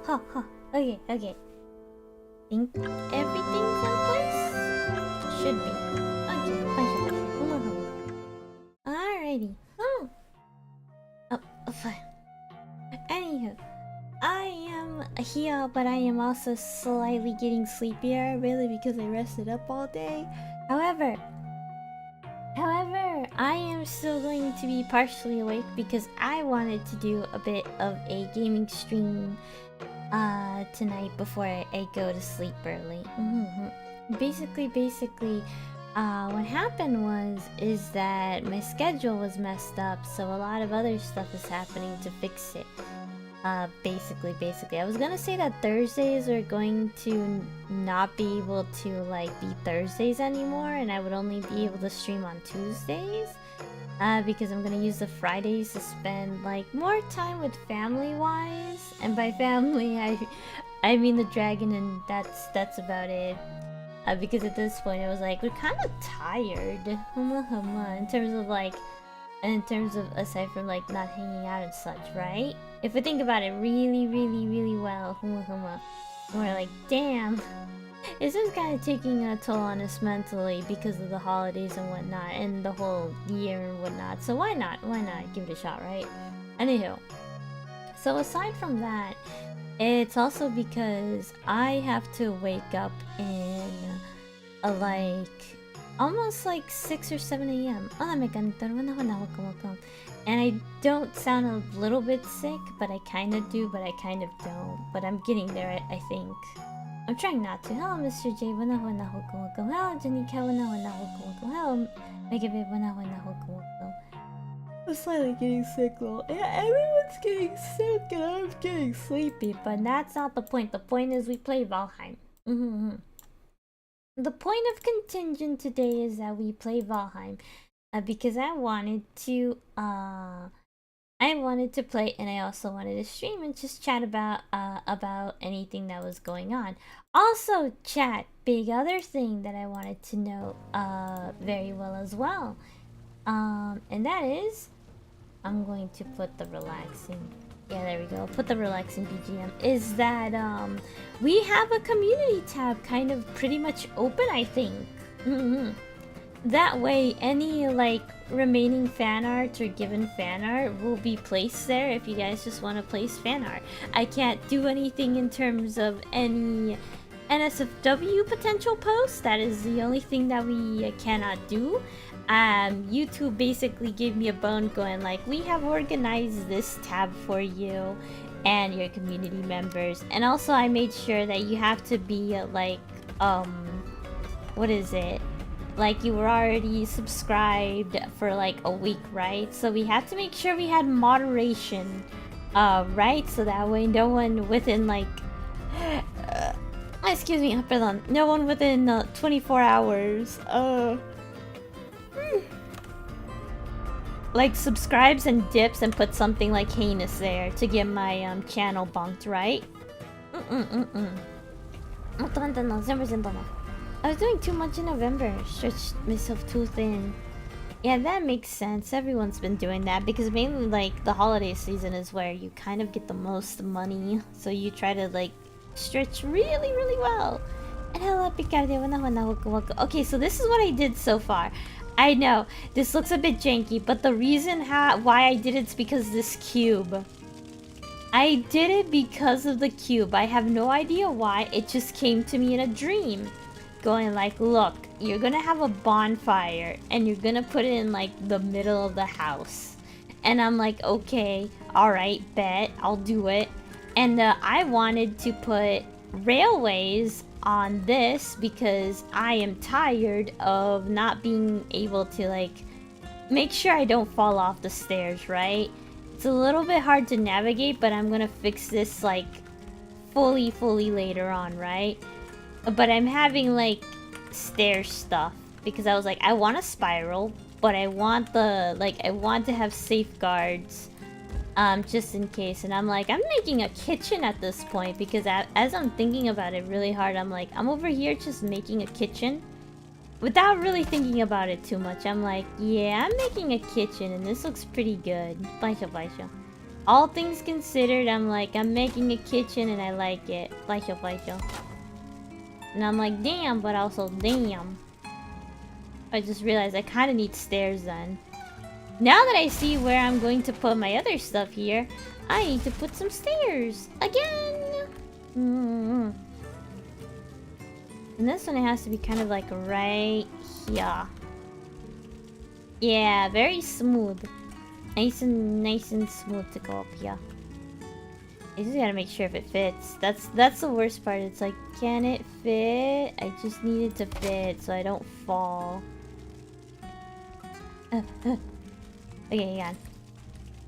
huh, huh. Okay, okay. Think everything's in place? Should be. Okay, alrighty. Oh. Oh, fine. Anywho, I am here, but I am also slightly getting sleepier, really, because I rested up all day. However, I am still going to be partially awake because I wanted to do a bit of a gaming stream tonight before I go to sleep early. Basically, what happened is that my schedule was messed up, so a lot of other stuff is happening to fix it. Basically, I was gonna say that Thursdays are going to not be able to like be Thursdays anymore, and I would only be able to stream on Tuesdays. Because I'm gonna use the Fridays to spend like more time with family-wise, and by family I mean the dragon, and that's about it. Because at this point I was like, we're kind of tired, in terms of aside from like not hanging out and such, right? If we think about it really well, we're like, damn, this is kind of taking a toll on us mentally because of the holidays and whatnot, and the whole year and whatnot. So why not give it a shot, right? Anywho, so aside from that, it's also because I have to wake up in almost like 6 or 7 a.m. And I don't sound a little bit sick, but I kind of do, but I kind of don't. But I'm getting there, I think. I'm trying not to. Hello, Mr. J. Hello, Jenny K. Hello, Mega Babe. I'm slightly getting sick, though. Everyone's getting sick, and I'm getting sleepy. But that's not the point. The point is we play Valheim. The point of contingent today is that we play Valheim. Because I wanted to play, and I also wanted to stream and just chat about anything that was going on. Also, chat, big other thing that I wanted to know very well as well. And that is, I'm going to put the relaxing, yeah, there we go, put the relaxing BGM, is that we have a community tab kind of pretty much open, I think. That way, any like remaining fan art or given fan art will be placed there if you guys just want to place fan art. I can't do anything in terms of any NSFW potential posts. That is the only thing that we cannot do. YouTube basically gave me a bone going like, we have organized this tab for you and your community members, and also I made sure that you have to be like what is it, like you were already subscribed for like a week, right? So we had to make sure we had moderation, right? So that way no one within like excuse me, pardon, no one within 24 hours like subscribes and dips and puts something like heinous there to get my channel bunked, right? I was doing too much in November, stretched myself too thin. Yeah, that makes sense. Everyone's been doing that because mainly like the holiday season is where you kind of get the most money, so you try to like stretch really well. And hello, Picardia. Okay, so this is what I did so far. I know this looks a bit janky, but the reason why I did it's because this cube. I did it because of the cube. I have no idea why. It just came to me in a dream, going like, look, you're gonna have a bonfire and you're gonna put it in like the middle of the house. And I'm like, okay, all right, bet, I'll do it. And I wanted to put railways on this because I am tired of not being able to like make sure I don't fall off the stairs, right? It's a little bit hard to navigate, but I'm gonna fix this like fully later on, right? But I'm having like stair stuff because I was like, I want a spiral, but I want to have safeguards just in case. And I'm like, I'm making a kitchen at this point because as I'm thinking about it really hard, I'm like, I'm over here just making a kitchen without really thinking about it too much. I'm like, yeah, I'm making a kitchen and this looks pretty good. Baisha. all things considered, I'm like, I'm making a kitchen and I like it. Pasho, pasho. And I'm like, damn, but also damn. I just realized I kind of need stairs then. Now that I see where I'm going to put my other stuff here, I need to put some stairs again. And this one, it has to be kind of like right here. Yeah, very smooth. Nice and smooth to go up here. I just gotta make sure if it fits. That's the worst part. It's like, can it fit? I just need it to fit so I don't fall. Okay, hang on.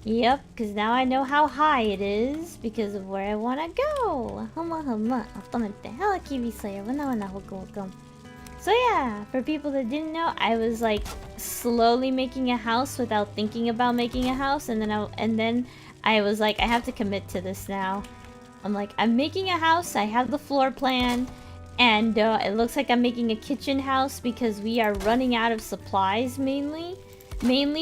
Yep, because now I know how high it is because of where I want to go. So yeah, for people that didn't know, I was like slowly making a house without thinking about making a house, and then I was like, I have to commit to this now. I'm like, I'm making a house. I have the floor plan, and it looks like I'm making a kitchen house because we are running out of supplies mainly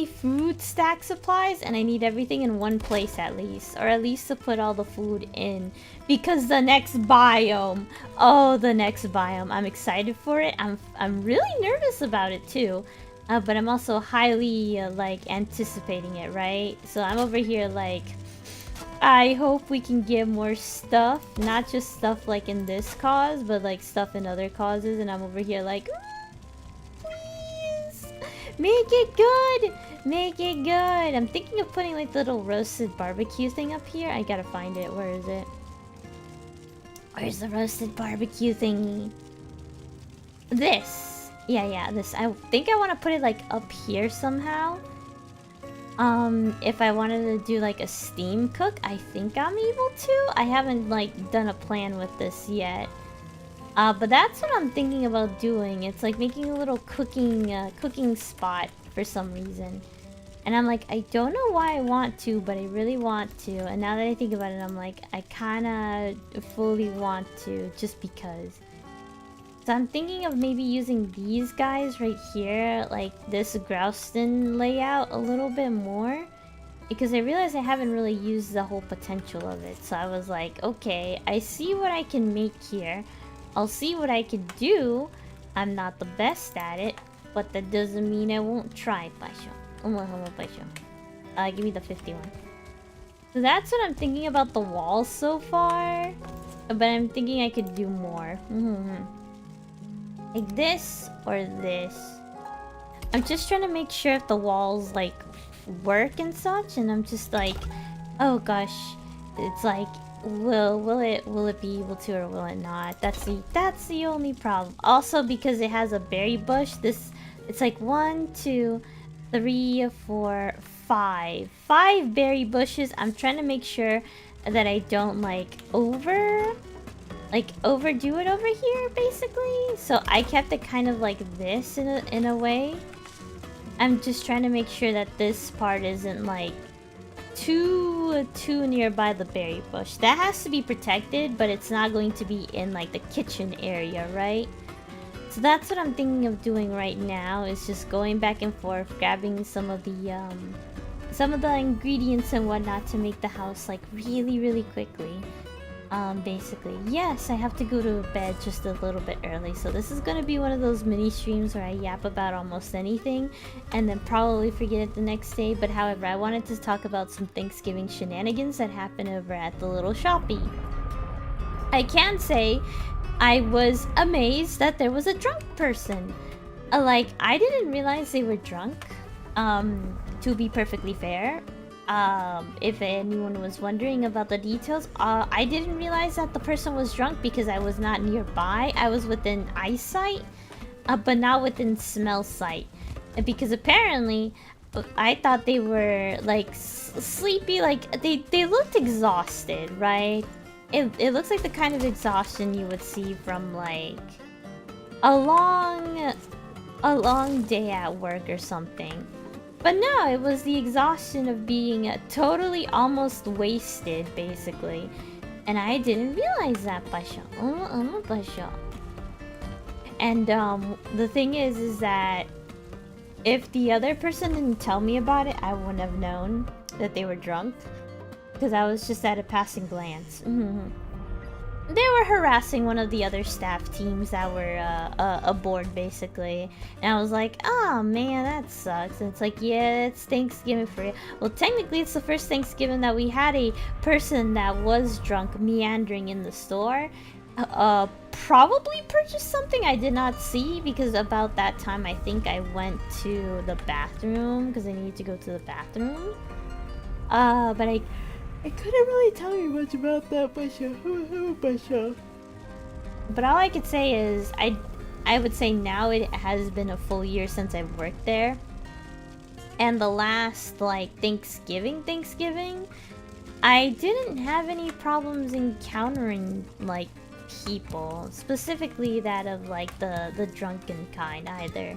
food stack supplies, and I need everything in one place at least, or at least to put all the food in, because the next biome, the next biome, I'm excited for it. I'm really nervous about it too, but I'm also highly like anticipating it, right? So I'm over here like, I hope we can get more stuff, not just stuff like in this cause, but like stuff in other causes, and I'm over here like, make it good! Make it good! I'm thinking of putting like the little roasted barbecue thing up here. I gotta find it. Where is it? Where's the roasted barbecue thingy? This! Yeah, this. I think I want to put it like up here somehow. If I wanted to do like a steam cook, I think I'm able to. I haven't like done a plan with this yet. But that's what I'm thinking about doing. It's like making a little cooking spot for some reason. And I'm like, I don't know why I want to, but I really want to. And now that I think about it, I'm like, I kind of fully want to, just because. So I'm thinking of maybe using these guys right here, like this Grouston layout a little bit more. Because I realized I haven't really used the whole potential of it. So I was like, okay, I see what I can make here. I'll see what I can do. I'm not the best at it, but that doesn't mean I won't try, Pasho. Give me the 51. So that's what I'm thinking about the walls so far. But I'm thinking I could do more. Like this or this. I'm just trying to make sure if the walls like work and such, and I'm just like, oh gosh, it's like, will it be able to or will it not? That's the only problem. Also, because it has a berry bush, it's like 1, 2, 3, 4, 5 berry bushes. I'm trying to make sure that I don't like overdo it over here, basically. So I kept it kind of like this in a way. I'm just trying to make sure that this part isn't like too nearby the berry bush. That has to be protected, but it's not going to be in like the kitchen area, right? So that's what I'm thinking of doing right now, is just going back and forth, grabbing some of the ingredients and whatnot to make the house like really quickly. Basically, yes, I have to go to bed just a little bit early, so this is gonna be one of those mini streams where I yap about almost anything and then probably forget it the next day. But however, I wanted to talk about some Thanksgiving shenanigans that happened over at the little shoppy. I can say I was amazed that there was a drunk person. Like, I didn't realize they were drunk, to be perfectly fair. If anyone was wondering about the details, I didn't realize that the person was drunk because I was not nearby. I was within eyesight, but not within smell sight. Because apparently, I thought they were like sleepy, like they looked exhausted, right? It looks like the kind of exhaustion you would see from like a long day at work or something. But no, it was the exhaustion of being totally almost wasted, basically. And I didn't realize that, Pasho. Pasho. And the thing is that if the other person didn't tell me about it, I wouldn't have known that they were drunk. because I was just at a passing glance. They were harassing one of the other staff teams that were aboard, basically. And I was like, oh man, that sucks. And it's like, yeah, it's Thanksgiving for you. Well, technically, it's the first Thanksgiving that we had a person that was drunk meandering in the store. Probably purchased something I did not see, because about that time, I think I went to the bathroom because I needed to go to the bathroom. But I couldn't really tell you much about that, Pasho. But all I could say is I would say now it has been a full year since I've worked there. And the last, like, Thanksgiving, I didn't have any problems encountering, like, people. Specifically that of, like, the drunken kind either.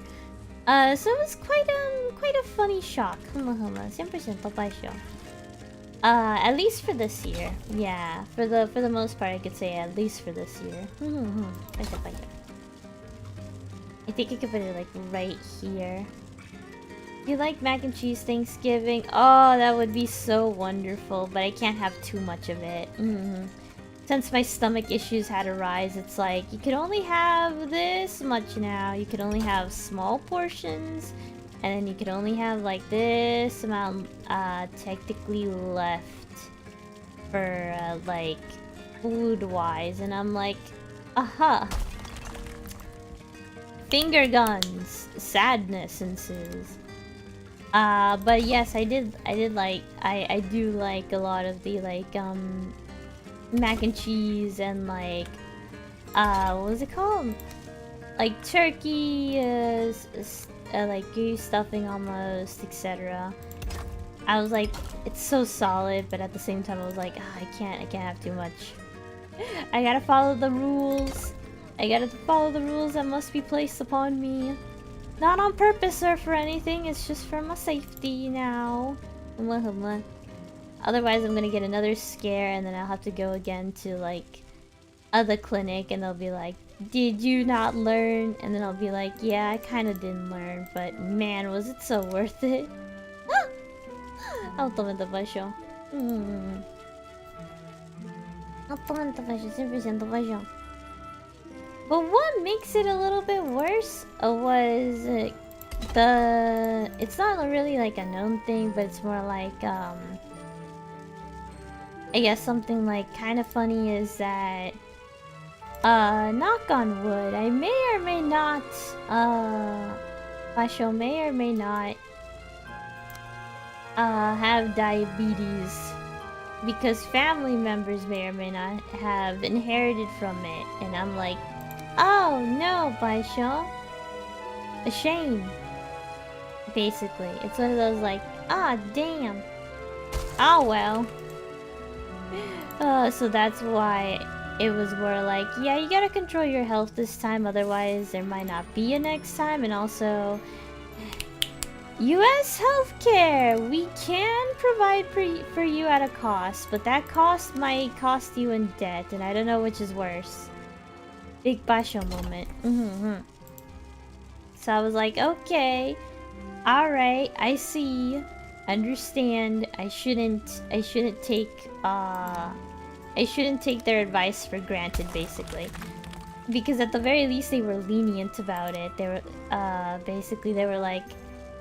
So it was quite a funny shock. 100% Pasho. At least for this year. Yeah, for the most part, I could say at least for this year. I think I could put it like right here. You like mac and cheese Thanksgiving? Oh, that would be so wonderful, but I can't have too much of it. Since my stomach issues had to rise, it's like you can only have this much now. You can only have small portions. And then you can only have like this amount technically left for like food-wise. And I'm like, aha. Finger guns. Sadness ensues. But yes, I do like a lot of the like mac and cheese and like what was it called? Like turkey, like goose stuffing almost, etc. I was like, it's so solid, but at the same time I was like, I can't have too much. I gotta follow the rules. I gotta follow the rules that must be placed upon me. Not on purpose or for anything, it's just for my safety now. Otherwise I'm gonna get another scare and then I'll have to go again to like the clinic and they'll be like, did you not learn? And then I'll be like, yeah, I kind of didn't learn, but man, was it so worth it. Altamente Pasho. Altamente Pasho, 100% Pasho. But what makes it a little bit worse was it's not really like a known thing, but it's more like I guess something like kind of funny is that knock on wood, I may or may not Pasho may or may not have diabetes, because family members may or may not have inherited from it. And I'm like, oh no, Pasho, a shame. Basically, it's one of those like, ah, damn, oh well. So that's why it was more like, yeah, you gotta control your health this time, otherwise there might not be a next time. And also, US healthcare, we can provide for you at a cost, but that cost might cost you in debt, and I don't know which is worse. Big Pasho moment. So I was like, okay, alright, I see, understand. I shouldn't take their advice for granted, basically. Because at the very least they were lenient about it. They were basically they were like,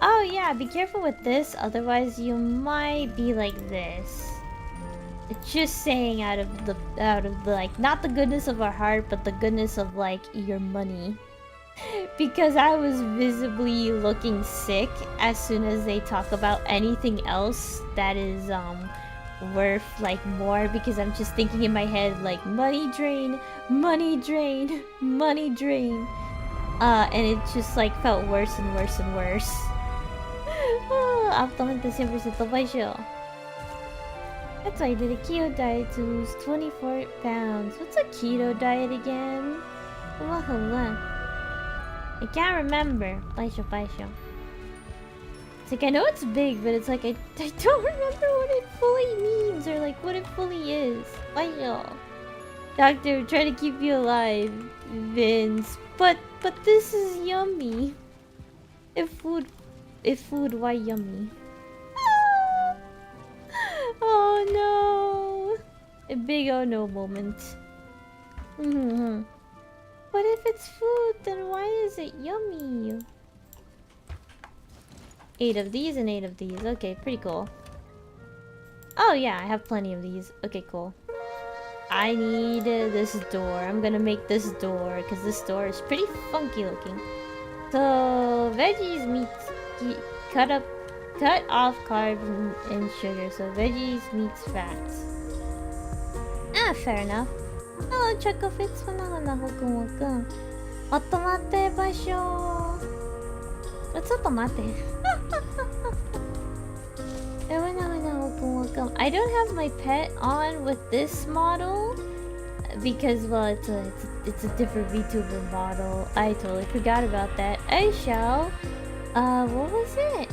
oh yeah, be careful with this, otherwise you might be like this. Just saying out of the like, not the goodness of our heart, but the goodness of like your money. Because I was visibly looking sick as soon as they talk about anything else that is worth like more, because I'm just thinking in my head like money drain, money drain, money drain. And it just like felt worse and worse and worse. Altamente 100% Pasho. That's why I did a keto diet to lose 24 pounds. What's a keto diet again? I can't remember. Pasho. It's like, I know it's big, but it's like I don't remember what it fully means or like what it fully is. Pasho. Doctor, try to keep you alive, Vince. But this is yummy. If food, why yummy? Oh no! A big oh no moment. But if it's food, then why is it yummy? 8 of these and 8 of these. Okay, pretty cool. Oh yeah, I have plenty of these. Okay, cool. I need this door. I'm gonna make this door because this door is pretty funky looking. So veggies, meats, cut off carbs and sugar. So veggies, meats, fats. Ah, fair enough. Oh, Chocofits, welcome. Otomate, Pasho. What's otomate? Welcome. I don't have my pet on with this model because, well, it's a different VTuber model. I totally forgot about that. I shall. What was it?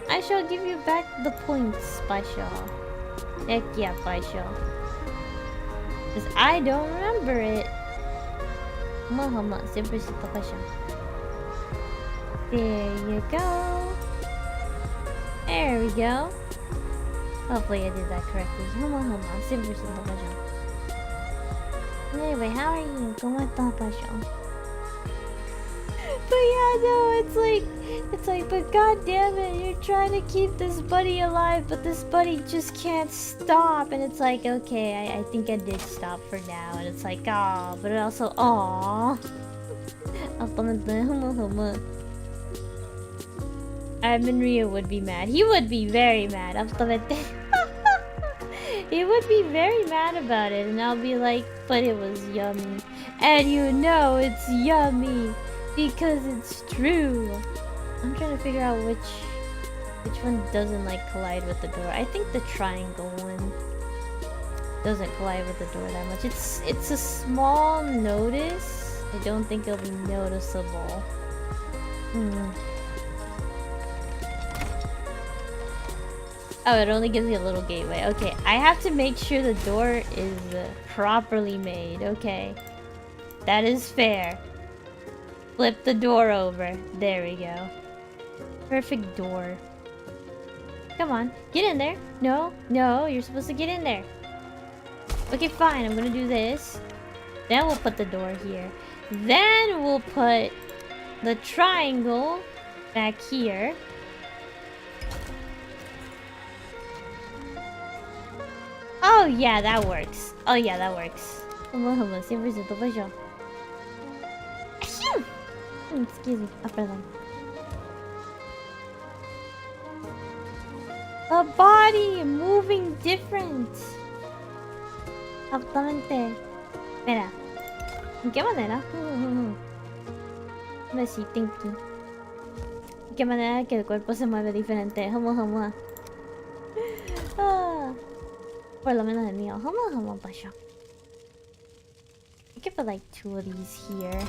I shall give you back the points, Pasho. Heck yeah, Pasho. Because I don't remember it. There you go. There we go. Hopefully I did that correctly. Anyway, how are you? But yeah, no, it's like, but god damn it, you're trying to keep this buddy alive, but this buddy just can't stop. And it's like, okay, I think I did stop for now. And it's like, aw, but it also, aw. Minria would be mad. He would be very mad. He would be very mad about it, and I'll be like, but it was yummy. And you know it's yummy because it's true. I'm trying to figure out which one doesn't like collide with the door. I think the triangle one doesn't collide with the door that much. It's a small notice. I don't think it'll be noticeable. Oh, it only gives me a little gateway. Okay, I have to make sure the door is properly made. Okay. That is fair. Flip the door over. There we go. Perfect door. Come on. Get in there. No, no, you're supposed to get in there. Okay, fine. I'm gonna do this. Then we'll put the door here. Then we'll put the triangle back here. Oh yeah, that works. Oh yeah, that works. Excuse me. A body moving different. Absolutamente. Espera. ¿En qué manera? Me sí, thinking. ¿En qué manera que el cuerpo se mueve diferente? Ah. Por lo menos el mío. Pasho. I could put like 2 of these here.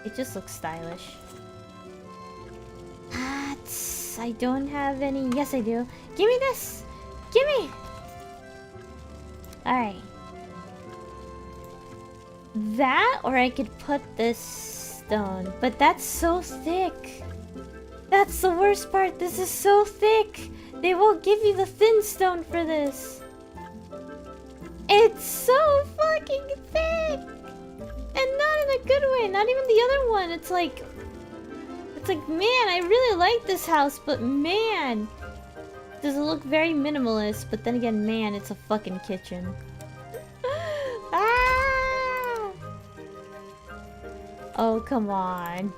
It just looks stylish. I don't have any. Yes, I do. Give me this! Give me! Alright. That, or I could put this stone. But that's so thick. That's the worst part. This is so thick. They won't give you the thin stone for this. It's so fucking thick! And not in a good way. Not even the other one. It's like, man, I really like this house, but man, does it look very minimalist. But then again, man, it's a fucking kitchen. Ah! Oh, come on.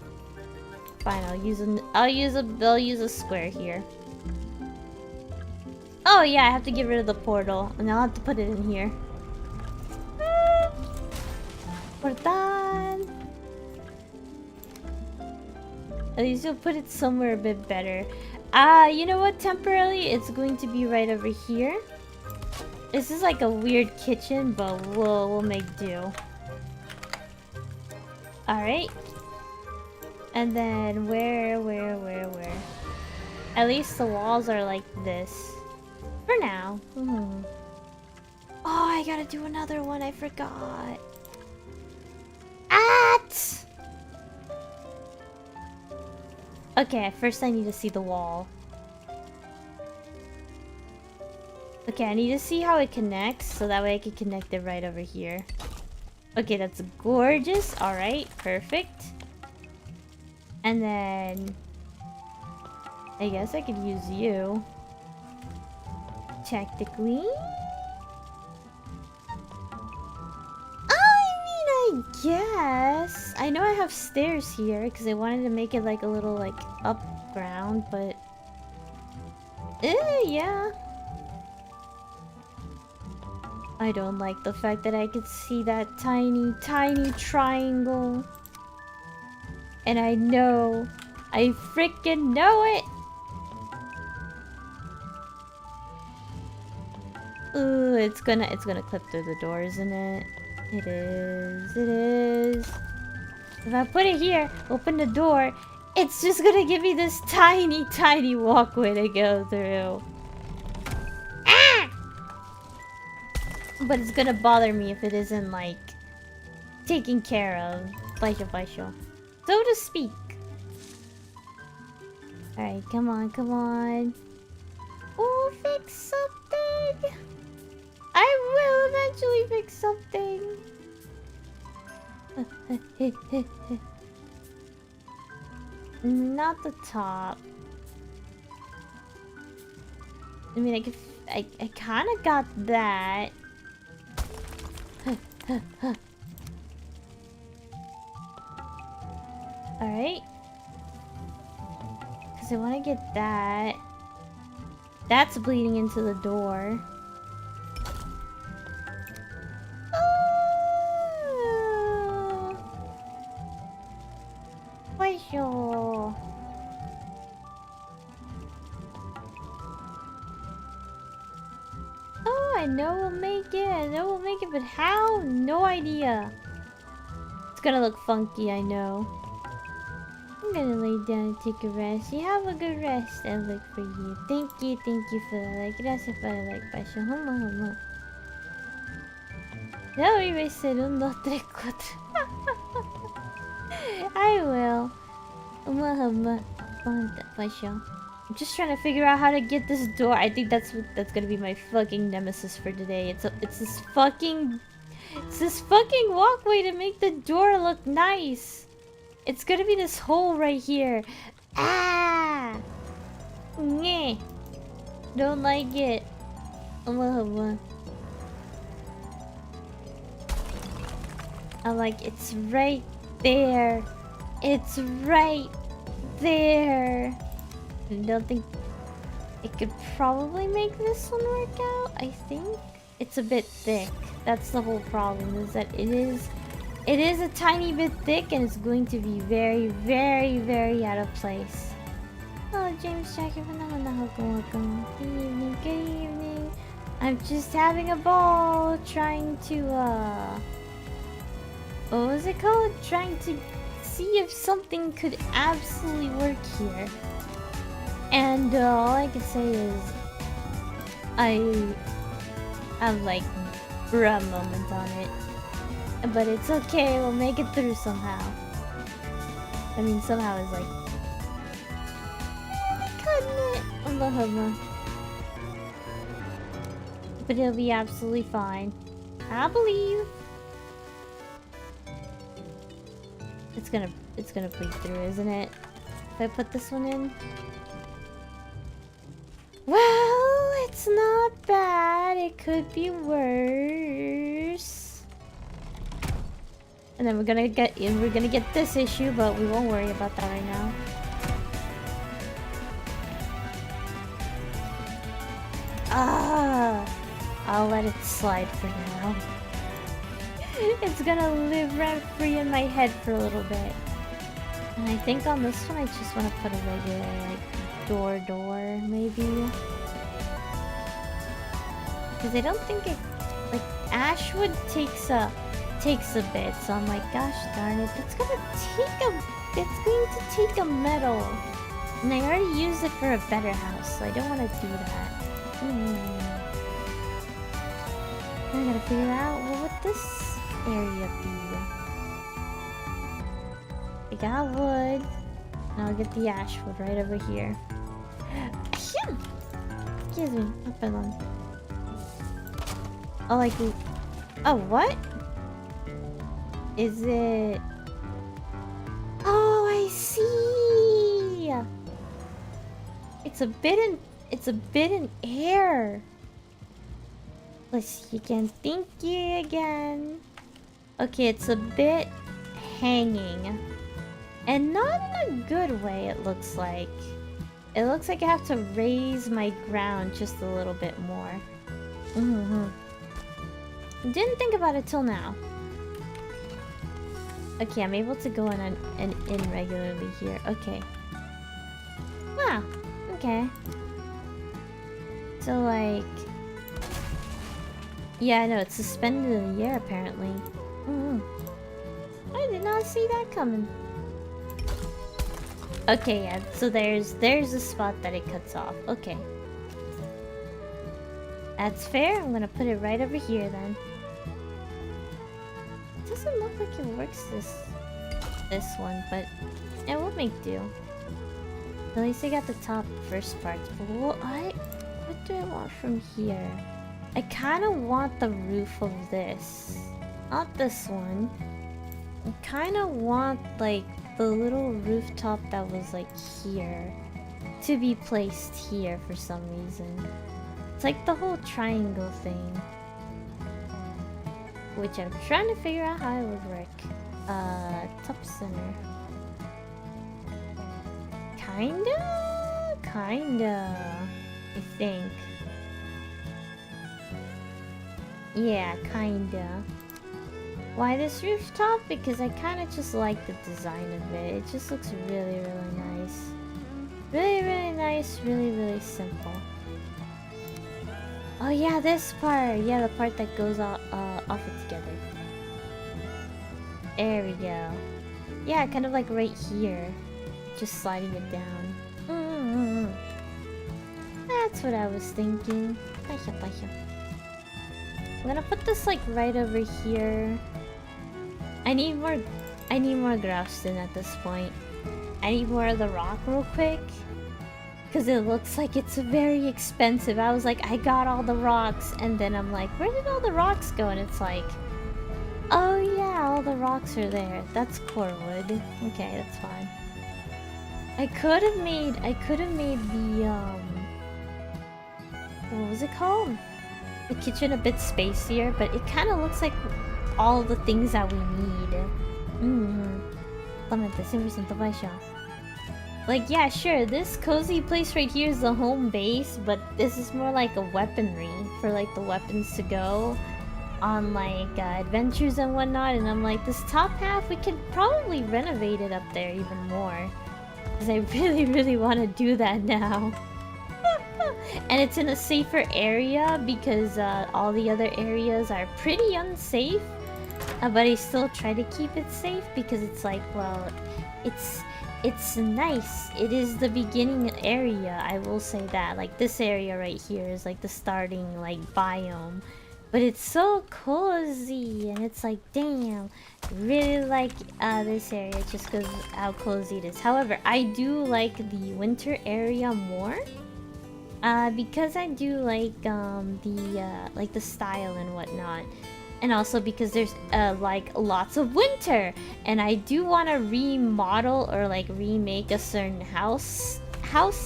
Fine, I'll use a square here. Oh yeah, I have to get rid of the portal, and I'll have to put it in here. Portal. At least you'll put it somewhere a bit better. You know what? Temporarily, it's going to be right over here. This is like a weird kitchen, but we'll make do. All right. And then where? At least the walls are like this. For now. Oh, I gotta do another one. I forgot. Okay, first I need to see the wall. Okay, I need to see how it connects so that way I can connect it right over here. Okay, that's gorgeous. Alright, perfect. And then I guess I could use you. Technically. I mean, I guess. I know I have stairs here because I wanted to make it like a little like up ground, but yeah. I don't like the fact that I could see that tiny, tiny triangle. And I know. I freaking know it! Ooh, it's gonna clip through the door, isn't it? It is, it is. If I put it here, open the door, it's just gonna give me this tiny, tiny walkway to go through. Ah! But it's gonna bother me if it isn't, like, taken care of. Pasho. So to speak. Alright, come on, come on. We'll fix something. I will eventually fix something. Not the top. I mean, I kind of got that. Alright. Because I want to get that. That's bleeding into the door. Pasho. Oh, I know we'll make it. I know we'll make it, but how? No idea. It's gonna look funky, I know. I'm gonna lay down and take a rest. You have a good rest. I look for you. Thank you for the like. Gracias para like, Pasho. Huma. No, we said 1, 2, 3, 4. I will. Huma. Pasho. I'm just trying to figure out how to get this door. I think that's gonna be my fucking nemesis for today. It's this fucking walkway to make the door look nice. It's gonna be this hole right here. Ah! Nyeh. Don't like it. I'm like, it's right there. It's right there. I don't think it could probably make this one work out. I think it's a bit thick. That's the whole problem, is that it is a tiny bit thick and it's going to be very, very, very out of place. Oh, James Jackie, welcome. Good evening, good evening. I'm just having a ball trying to, what was it called? Trying to see if something could absolutely work here. And all I can say is I have like bruh moment on it. But it's okay, we'll make it through somehow. I mean, somehow is like cutting it. Allah. But it'll be absolutely fine. I believe. It's gonna bleed through, isn't it? If I put this one in. Well, it's not bad. It could be worse. And then we're gonna get this issue, but we won't worry about that right now. I'll let it slide for now. It's gonna live rent free in my head for a little bit. And I think on this one I just want to put a regular like door maybe. Because I don't think it, like, ashwood takes a bit, so I'm like, gosh darn it, it's going to take a metal. And I already used it for a better house, so I don't want to do that. I gotta figure out, what would this area be? I got wood, and I'll get the ashwood right over here. Excuse me, pardon. Oh, like... Oh, what? Is it... Oh, I see! It's a bit in air. Let's see again. Thank you again. Okay, it's a bit hanging. And not in a good way, it looks like. It looks like I have to raise my ground just a little bit more. Didn't think about it till now. Okay, I'm able to go in and in regularly here. Okay. Wow. Okay. So like... Yeah, no, it's suspended in the air apparently. I did not see that coming. Okay, yeah, so there's a spot that it cuts off. Okay. That's fair. I'm gonna put it right over here then. It doesn't look like it works this one, but it will make do. At least I got the top first part. What do I want from here? I kind of want the roof of this. Not this one. I kind of want like the little rooftop that was like here to be placed here for some reason. It's like the whole triangle thing, which I'm trying to figure out how it would work. Top center. Kinda, I think. Yeah, kinda. Why this rooftop? Because I kind of just like the design of it. It just looks really, really nice. Really, really nice. Really, really simple. Oh yeah, this part. Yeah, the part that goes off it together. There we go. Yeah, kind of like right here. Just sliding it down. That's what I was thinking. I'm gonna put this like right over here. I need more Grafton at this point. I need more of the rock real quick. Because it looks like it's very expensive. I was like, I got all the rocks. And then I'm like, where did all the rocks go? And it's like, oh yeah, all the rocks are there. That's core wood. Okay, that's fine. I could have made the, what was it called? The kitchen a bit spacier, but it kind of looks like all the things that we need. Like, yeah, sure, this cozy place right here is the home base, but this is more like a weaponry for like the weapons to go on like adventures and whatnot. And I'm like, this top half, we could probably renovate it up there even more. Because I really, really want to do that now. And it's in a safer area because all the other areas are pretty unsafe. But I still try to keep it safe because it's like, well, it's nice. It is the beginning area, I will say that. Like this area right here is like the starting like biome. But it's so cozy and it's like, damn, really like this area just because how cozy it is. However, I do like the winter area more. Because I do like the style and whatnot, and also because there's like lots of winter, and I do want to remodel or like remake a certain house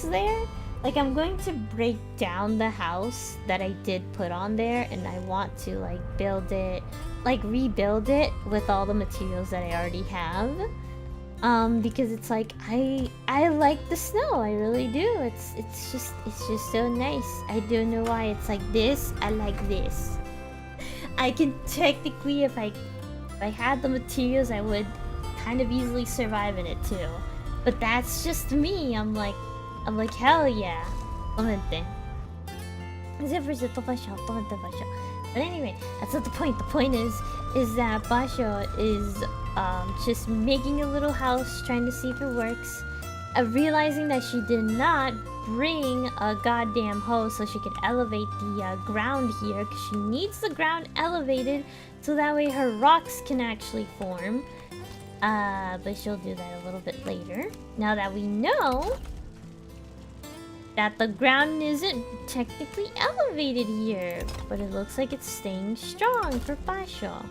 there. Like I'm going to break down the house that I did put on there, and I want to like build it, like rebuild it with all the materials that I already have. Because it's like I like the snow, I really do. It's just so nice. I don't know why it's like this. I like this. I can technically, if I had the materials, I would kind of easily survive in it too. But that's just me. I'm like hell yeah. But anyway, that's not the point. The point is that Pasho is just making a little house, trying to see if it works. Realizing that she did not bring a goddamn hoe so she could elevate the ground here, because she needs the ground elevated so that way her rocks can actually form. But she'll do that a little bit later. Now that we know that the ground isn't technically elevated here, but it looks like it's staying strong for Pasho.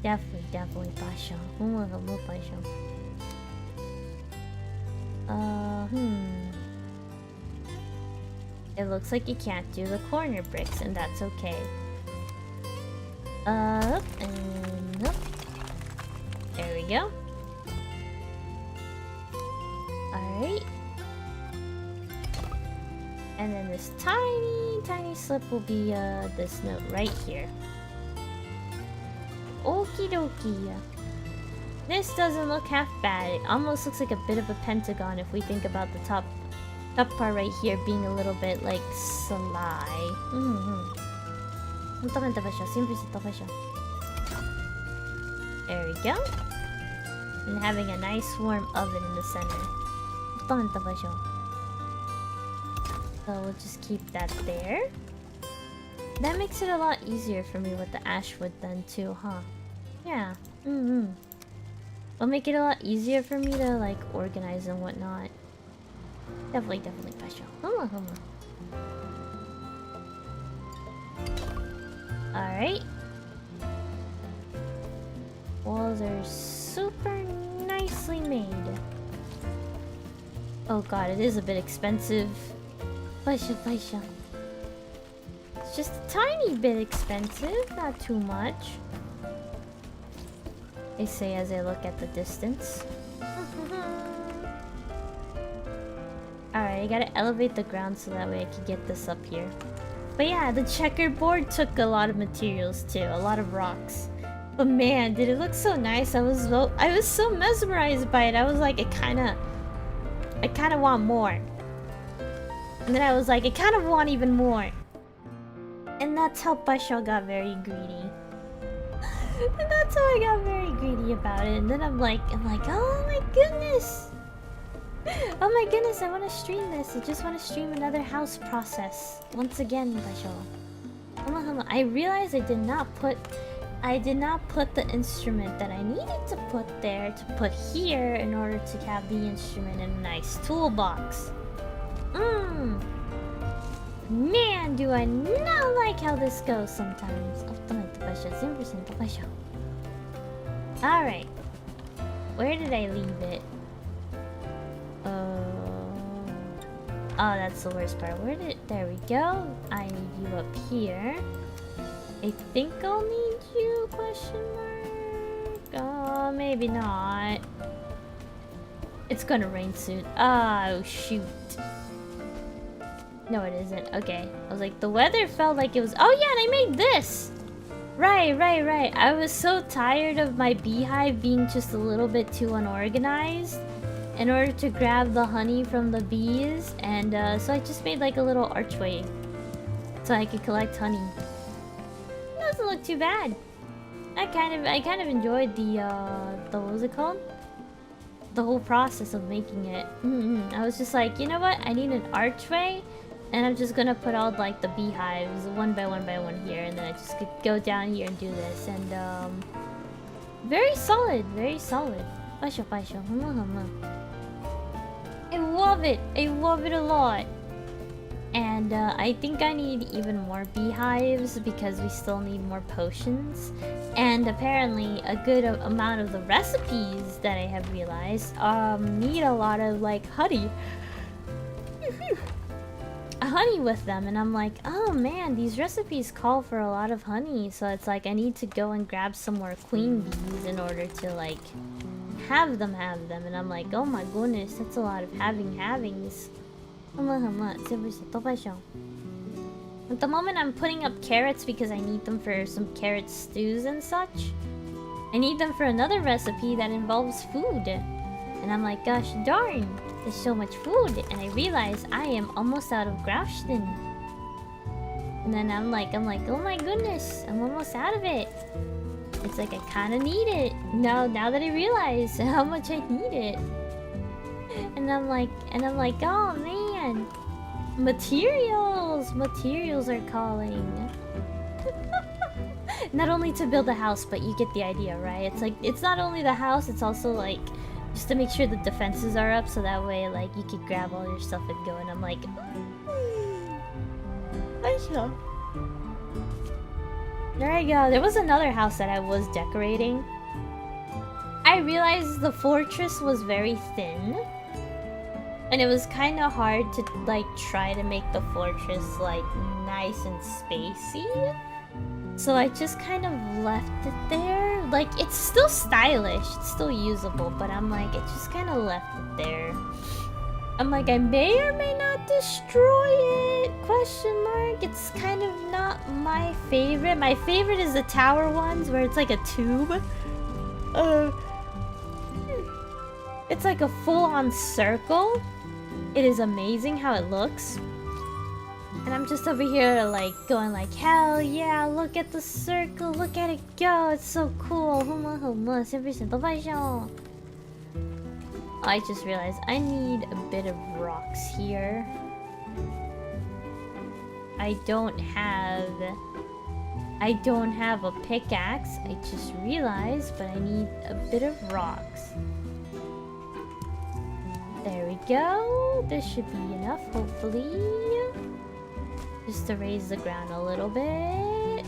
Definitely Pasho. Pasho. It looks like you can't do the corner bricks, and that's okay. Up and up. There we go. Alright. And then this tiny slip will be this note right here. Okie dokie. This doesn't look half bad. It almost looks like a bit of a pentagon if we think about the top part right here being a little bit like sly. There we go. And having a nice warm oven in the center. So we'll just keep that there. That makes it a lot easier for me with the ash wood then too, huh? Yeah. It'll make it a lot easier for me to like organize and whatnot. Definitely Pasho. Alright. Walls are super nicely made. Oh god, it is a bit expensive. Pasho. It's just a tiny bit expensive, not too much. I say as I look at the distance. Alright, I gotta elevate the ground so that way I can get this up here. But yeah, the checkerboard took a lot of materials too, a lot of rocks. But man, did it look so nice. I was so mesmerized by it. I was like, I kinda want more. And then I was like, I kind of want even more. And that's how Pasho got very greedy. And that's how I got very greedy about it. And then I'm like, oh my goodness. Oh my goodness, I want to stream this. I just want to stream another house process. Once again, Pasho. I realized I did not put the instrument that I needed to put there to put here in order to have the instrument in a nice toolbox. Man, do I not like how this goes sometimes. Alright. Where did I leave it? Oh, that's the worst part. There we go. I need you up here. I think I'll need you, question mark. Oh, maybe not. It's gonna rain soon. Oh, shoot. No, it isn't. Okay. I was like, the weather felt like it was... Oh, yeah, and I made this! Right. I was so tired of my beehive being just a little bit too unorganized in order to grab the honey from the bees. And so I just made like a little archway so I could collect honey. It doesn't look too bad. I kind of enjoyed the what was it called? The whole process of making it. I was just like, you know what? I need an archway. And I'm just gonna put all like the beehives one by one here, and then I just could go down here and do this. And very solid. Pasho. I love it a lot. And I think I need even more beehives because we still need more potions. And apparently a good amount of the recipes that I have realized need a lot of like honey with them. And I'm like, oh man, these recipes call for a lot of honey, so it's like I need to go and grab some more queen bees in order to like have them. And I'm like, oh my goodness, that's a lot of havings. At the moment I'm putting up carrots because I need them for some carrot stews and such. I need them for another recipe that involves food. And I'm like, gosh darn, there's so much food. And I realize I am almost out of Grafston. And then I'm like, oh my goodness, I'm almost out of it. It's like I kind of need it now that I realize how much I need it. And I'm like, oh man, materials are calling. Not only to build a house, but you get the idea, right? It's like, it's not only the house, it's also like Just to make sure the defenses are up, so that way, like, you could grab all your stuff and go. And I'm like, Pasho. There I go. There was another house that I was decorating. I realized the fortress was very thin. And it was kind of hard to, like, try to make the fortress, like, nice and spacey. So I just kind of left it there. Like, it's still stylish. It's still usable. But I'm like, I just kind of left it there. I'm like, I may or may not destroy it? Question mark. It's kind of not my favorite. My favorite is the tower ones where it's like a tube. It's like a full-on circle. It is amazing how it looks. And I'm just over here like going like, hell yeah, look at the circle, look at it go, it's so cool. I just realized I need a bit of rocks here. I don't have a pickaxe, I just realized, but I need a bit of rocks. There we go. This should be enough, hopefully. Just to raise the ground a little bit.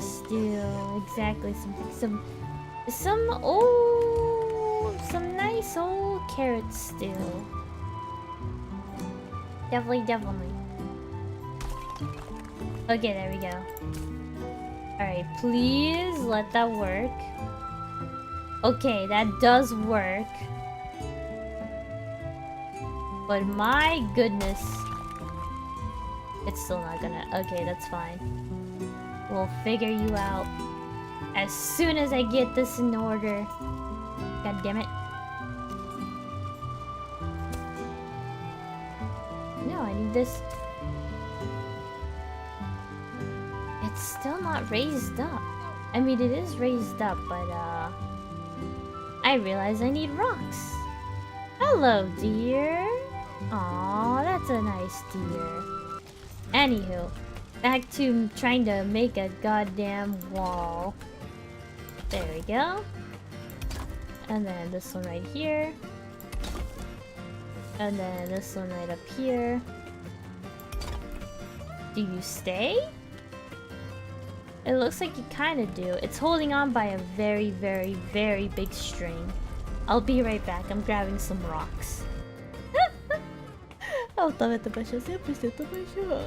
Still, exactly. Some nice old carrots still. Definitely. Okay, there we go. Alright, please let that work. Okay, that does work. But my goodness. It's still not gonna... Okay, that's fine. We'll figure you out as soon as I get this in order. God damn it. No, I need this. It's still not raised up. I mean, it is raised up, but I realize I need rocks. Hello, dear. Aw, that's a nice deer. Anywho, back to trying to make a goddamn wall. There we go. And then this one right here. And then this one right up here. Do you stay? It looks like you kind of do. It's holding on by a very, very, very big string. I'll be right back. I'm grabbing some rocks. Oh, tama ito pa siya. 100% pa siya.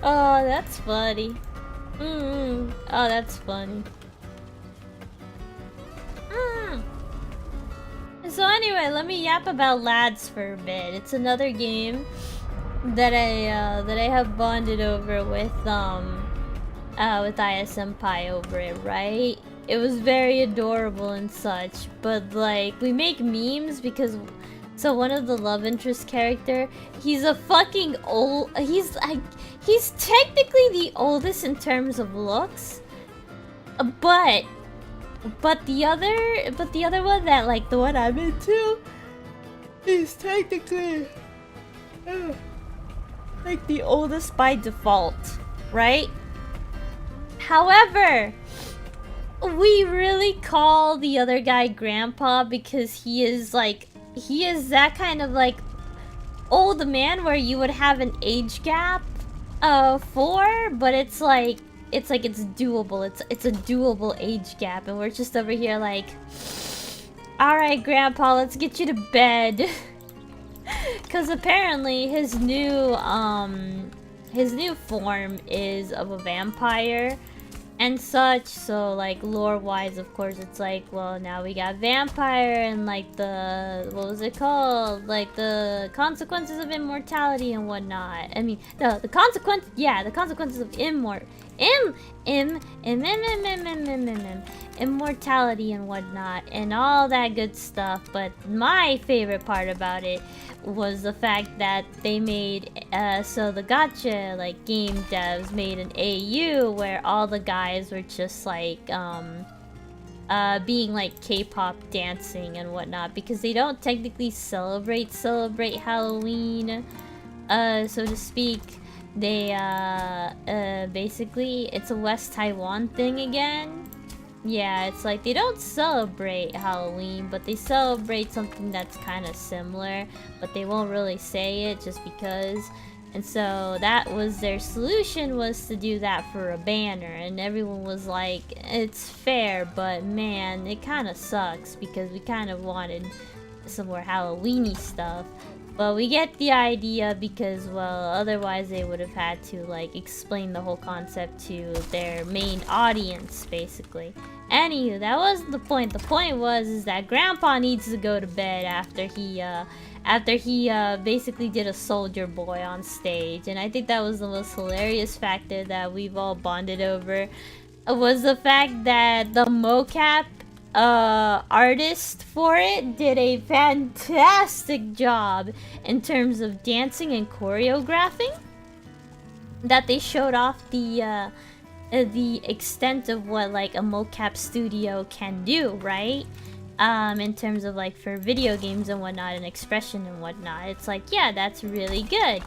Oh, that's funny. Oh, that's funny. So anyway, let me yap about Lads for a bit. It's another game that I have bonded over with Aya Senpai over it, right? It was very adorable and such, but like we make memes because so one of the love interest character, he's a fucking old. He's technically the oldest in terms of looks, but the other one that like the one I'm into, he's technically like the oldest by default, right? However, we really call the other guy grandpa because he is that kind of like old man where you would have an age gap for, but it's doable. It's a doable age gap, and we're just over here like, all right, grandpa, let's get you to bed. Because apparently his new form is of a vampire, and such. So like lore wise, of course, it's like, well, now we got vampire and like the, what was it called, like the consequences of immortality and whatnot. I mean, no, the consequence, yeah, the consequences of immortality and whatnot, and all that good stuff. But my favorite part about it was the fact that they made, so the gacha, like, game devs made an AU where all the guys were just like, being like K-pop dancing and whatnot, because they don't technically celebrate Halloween, so to speak. They, basically, it's a West Taiwan thing again. Yeah, it's like they don't celebrate Halloween, but they celebrate something that's kind of similar, but they won't really say it just because. And so that was their solution, was to do that for a banner, and everyone was like, it's fair, but man, it kind of sucks because we kind of wanted some more Halloween-y stuff. But we get the idea because, well, otherwise they would have had to, like, explain the whole concept to their main audience, basically. Anywho, that wasn't the point. The point was is that Grandpa needs to go to bed after he basically did a Soldier Boy on stage. And I think that was the most hilarious factor that we've all bonded over, was the fact that the mocap artist for it did a fantastic job in terms of dancing and choreographing. That they showed off the extent of what like a mocap studio can do, right? In terms of like for video games and whatnot, and expression and whatnot. It's like, yeah, that's really good.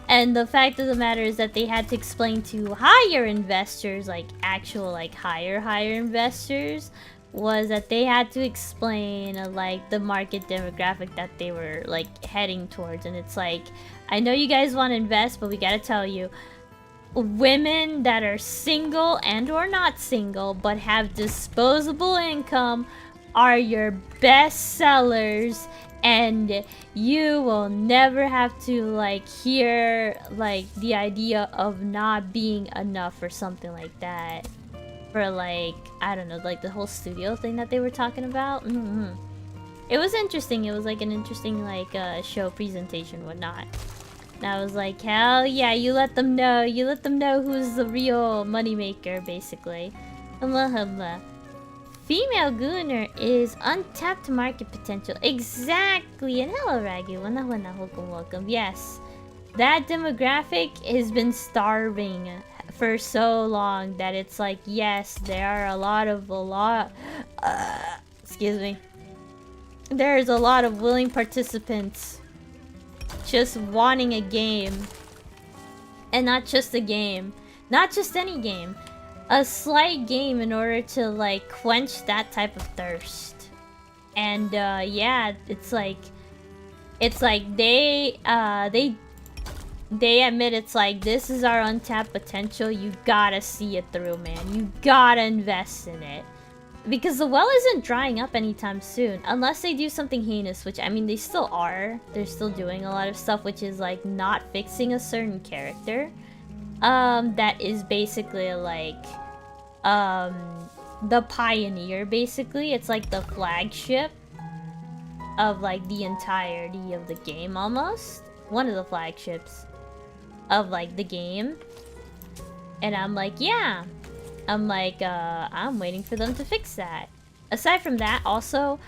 And the fact of the matter is that they had to explain to higher investors, like actual like higher investors, was that they had to explain like the market demographic that they were like heading towards. And it's like, I know you guys want to invest, but we gotta tell you, women that are single and or not single but have disposable income are your best sellers, and you will never have to like hear like the idea of not being enough or something like that. For like, I don't know, like the whole studio thing that they were talking about. It was interesting. It was like an interesting like show presentation, whatnot. And I was like, hell yeah, you let them know. You let them know who's the real moneymaker, basically. Female Gooner is untapped market potential. Exactly. And hello, Ragu. Welcome. Yes. That demographic has been starving for so long that it's like, yes, there are a lot excuse me, there's a lot of willing participants just wanting a game, and not just a game, not just any game, a slight game, in order to like quench that type of thirst. And yeah, it's like they admit, it's like, this is our untapped potential. You gotta see it through, man. You gotta invest in it. Because the well isn't drying up anytime soon. Unless they do something heinous, which, I mean, they still are. They're still doing a lot of stuff, which is, like, not fixing a certain character. That is basically, like, the pioneer, basically. It's, like, the flagship of, like, the entirety of the game, almost. One of the flagships of like the game. And I'm like, yeah, I'm like, I'm waiting for them to fix that. Aside from that, also,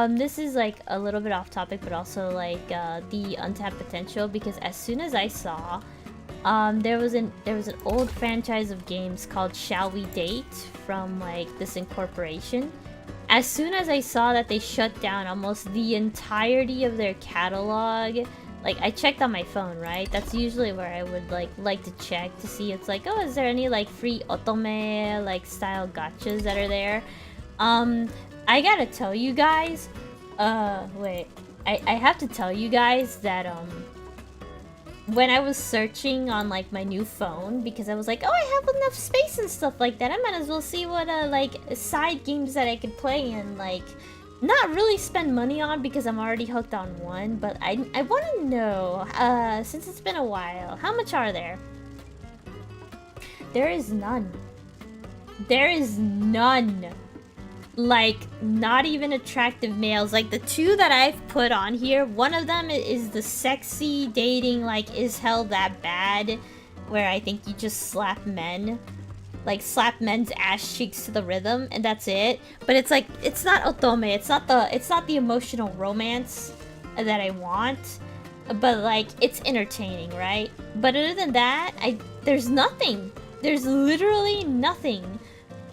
this is like a little bit off topic, but also like the untapped potential, because as soon as I saw there was an old franchise of games called Shall We Date from like this incorporation. As soon as I saw that they shut down almost the entirety of their catalog, like, I checked on my phone, right? That's usually where I would, like to check to see. It's like, oh, is there any, like, free otome, like, style gachas that are there? I gotta tell you guys, wait. I have to tell you guys that, when I was searching on, like, my new phone, because I was like, oh, I have enough space and stuff like that, I might as well see what, like, side games that I could play and, like, not really spend money on, because I'm already hooked on one. But I want to know, since it's been a while, how much are there? There is none. There is none. Like, not even attractive males. Like, the two that I've put on here, one of them is the sexy dating, like, is hell that bad? Where I think you just slap men. Like, slap men's ass cheeks to the rhythm, and that's it. But it's like, it's not otome. It's not the emotional romance that I want. But, like, it's entertaining, right? But other than that, there's nothing. There's literally nothing.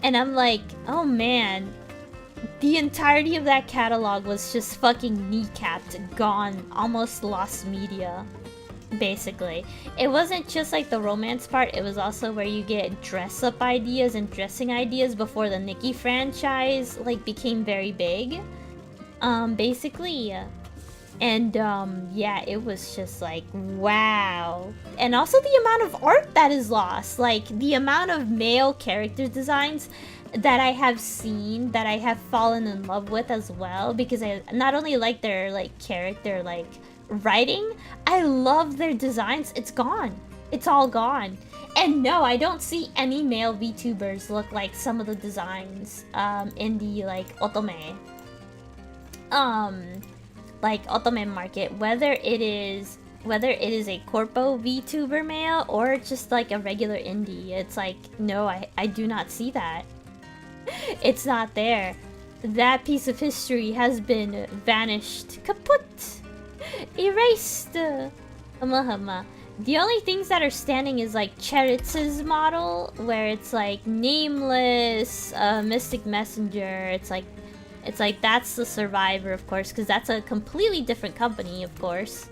And I'm like, oh man. The entirety of that catalog was just fucking kneecapped, gone, almost lost media, basically. It wasn't just like the romance part, it was also where you get dress-up ideas and dressing ideas before the Nikki franchise, like, became very big. Basically. And, yeah, it was just like, wow. And also the amount of art that is lost. Like, the amount of male character designs that I have seen, that I have fallen in love with as well, because I not only like their like character like writing, I love their designs. It's gone. It's all gone. And no, I don't see any male VTubers look like some of the designs in the like otome market, whether it is a corpo VTuber male or just like a regular indie. It's like, no, I do not see that. It's not there. That piece of history has been vanished. Kaput! Erased! The only things that are standing is like Cheritz's model, where it's like Nameless, Mystic Messenger. It's like that's the Survivor, of course, because that's a completely different company, of course.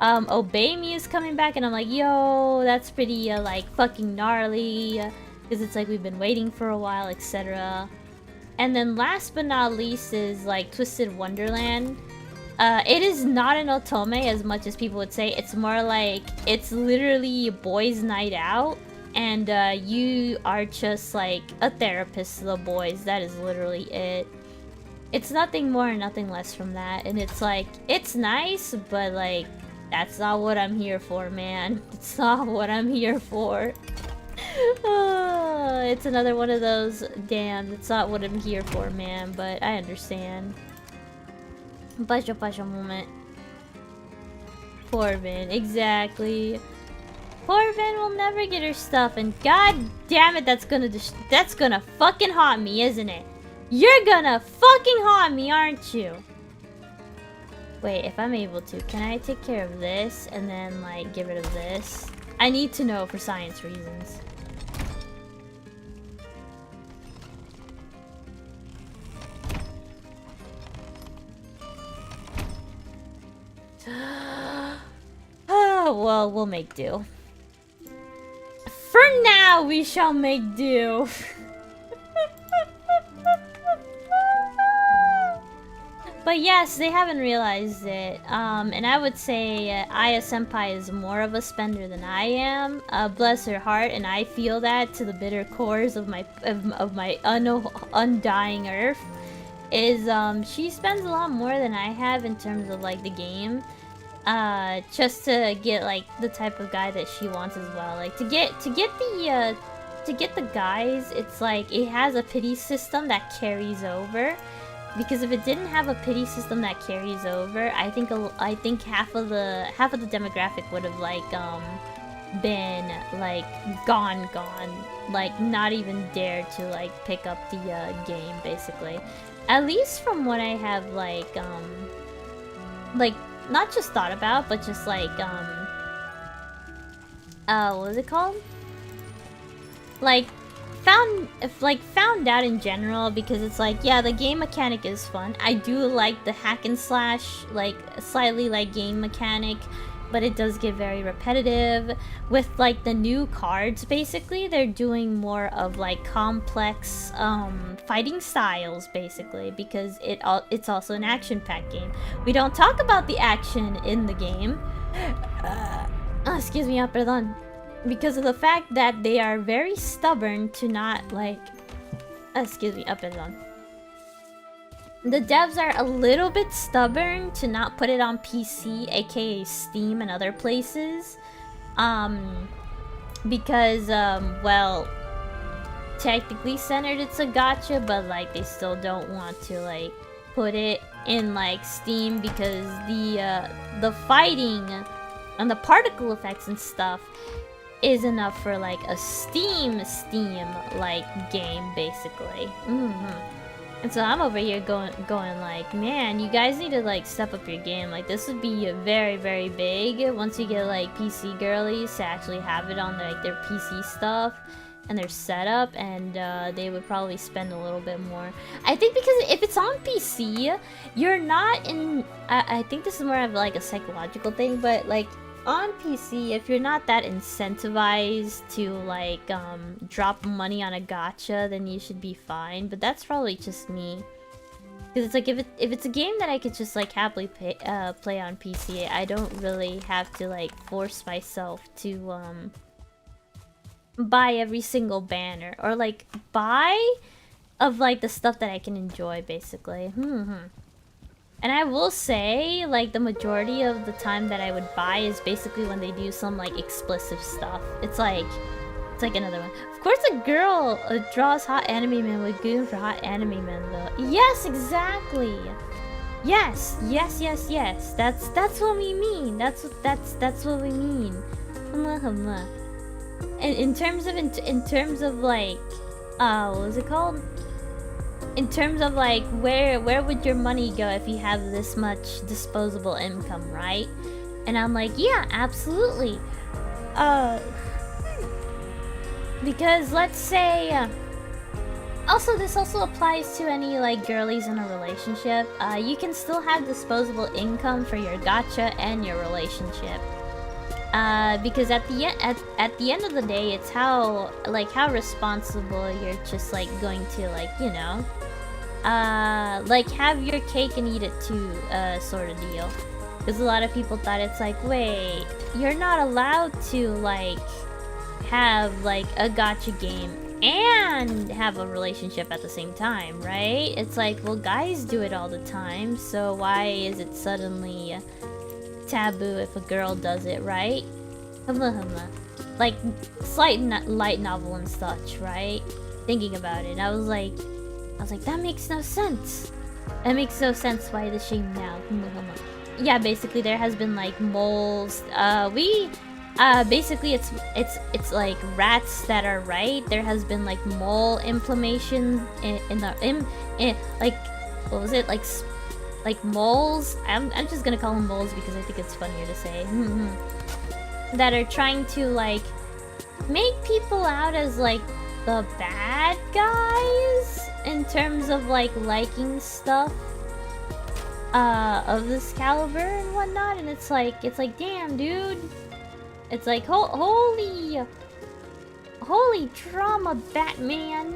Obey Me is coming back, and I'm like, yo, that's pretty like fucking gnarly. Because it's like we've been waiting for a while, etc. And then last but not least is like Twisted Wonderland. It is not an otome as much as people would say. It's more like, it's literally boys' night out. And you are just like a therapist to the boys. That is literally it. It's nothing more and nothing less from that. And it's like, it's nice, but like, that's not what I'm here for, man. It's not what I'm here for. It's another one of those, damn, it's not what I'm here for, man, but I understand. Pasho moment. Poor Vin, exactly. Poor Vin will never get her stuff, and god damn it, that's gonna fucking haunt me, isn't it? You're gonna fucking haunt me, aren't you? Wait, if I'm able to, can I take care of this and then, like, get rid of this? I need to know for science reasons. Well, we'll make do. For now, we shall make do. But yes, they haven't realized it. And I would say Aya Senpai is more of a spender than I am. Bless her heart, and I feel that to the bitter cores of my undying earth. She spends a lot more than I have in terms of like the game. Just to get like the type of guy that she wants as well. Like to get the guys, it's like it has a pity system that carries over. Because if it didn't have a pity system that carries over, I think half of the demographic would have like been like gone, like not even dared to like pick up the game basically. At least from what I have like not just thought about, but just like what is it called? Like found out in general, because it's like, yeah, the game mechanic is fun. I do like the hack and slash, like slightly like game mechanic, but it does get very repetitive. With like the new cards, basically they're doing more of like complex fighting styles basically, because it's also an action-packed game. We don't talk about the action in the game. Excuse me, perdón. Because of the fact that they are very stubborn to not like... excuse me, perdón. The devs are a little bit stubborn to not put it on PC, aka Steam and other places. Because, well... technically centered it's a gacha, but like they still don't want to like put it in like Steam because the fighting and the particle effects and stuff is enough for like a Steam like game basically. And so I'm over here going like, man, you guys need to like step up your game. Like this would be very, very big once you get like PC girlies to actually have it on like their PC stuff and their setup, and they would probably spend a little bit more. I think because if it's on PC, you're not in. I think this is more of like a psychological thing, but like on PC, if you're not that incentivized to like drop money on a gacha, then you should be fine. But that's probably just me, because it's like if it's a game that I could just like happily play on PC, I don't really have to like force myself to buy every single banner or like buy of like the stuff that I can enjoy basically. And I will say, like, the majority of the time that I would buy is basically when they do some, like, explicit stuff. It's like another one. Of course a girl draws hot anime men with goon for hot anime men, though. Yes, exactly! Yes! That's what we mean. That's what we mean. And in terms of, like, what was it called? In terms of like where would your money go if you have this much disposable income, right? And I'm like, yeah, absolutely. Because let's say this also applies to any like girlies in a relationship. You can still have disposable income for your gacha and your relationship. Because at the end of the day, it's how responsible you're just like going to like, you know, like have your cake and eat it too, sort of deal. Because a lot of people thought it's like, wait, you're not allowed to like have like a gacha game and have a relationship at the same time, right? It's like, well, guys do it all the time, so why is it suddenly taboo if a girl does it, right? Like light novel and such, right? Thinking about it, I was like, that makes no sense. That makes no sense. Why the shame now? Yeah, basically there has been like moles. Basically it's like rats that are right. There has been like mole inflammation in like, what was it, like moles? I'm just gonna call them moles because I think it's funnier to say. That are trying to like make people out as like the bad guys in terms of like liking stuff of this caliber and whatnot, and it's like damn, dude. It's like holy trauma, Batman.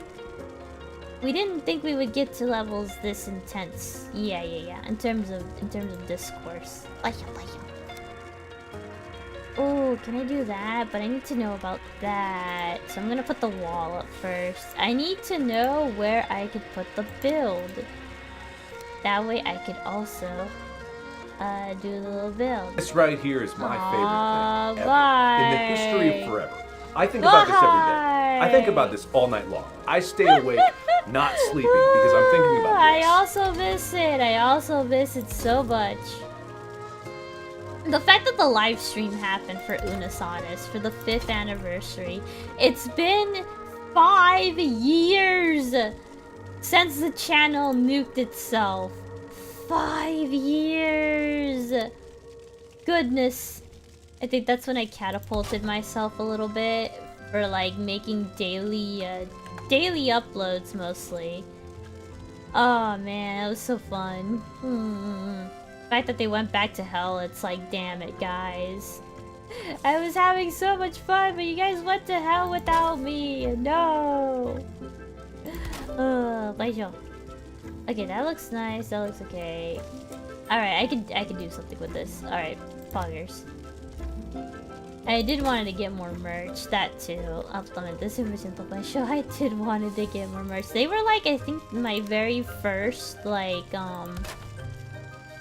We didn't think we would get to levels this intense. Yeah. In terms of discourse. Oh, can I do that? But I need to know about that. So I'm gonna put the wall up first. I need to know where I could put the build. That way I could also do the little build. This right here is my favorite thing ever. In the history of forever. I think about this every day. I think about this all night long. I stay awake, not sleeping, because I'm thinking about this. I also miss it so much. The fact that the live stream happened for Unisonus for the 5th anniversary. It's been 5 years since the channel nuked itself. 5 years. Goodness. I think that's when I catapulted myself a little bit for like making daily uploads mostly. Oh man, it was so fun. The fact that they went back to hell, it's like, damn it, guys. I was having so much fun, but you guys went to hell without me. No. Pasho. Okay, that looks nice. That looks okay. All right, I could do something with this. All right, poggers. I did wanted to get more merch. That too. This information to Pasho. I did wanted to get more merch. They were like, I think my very first like what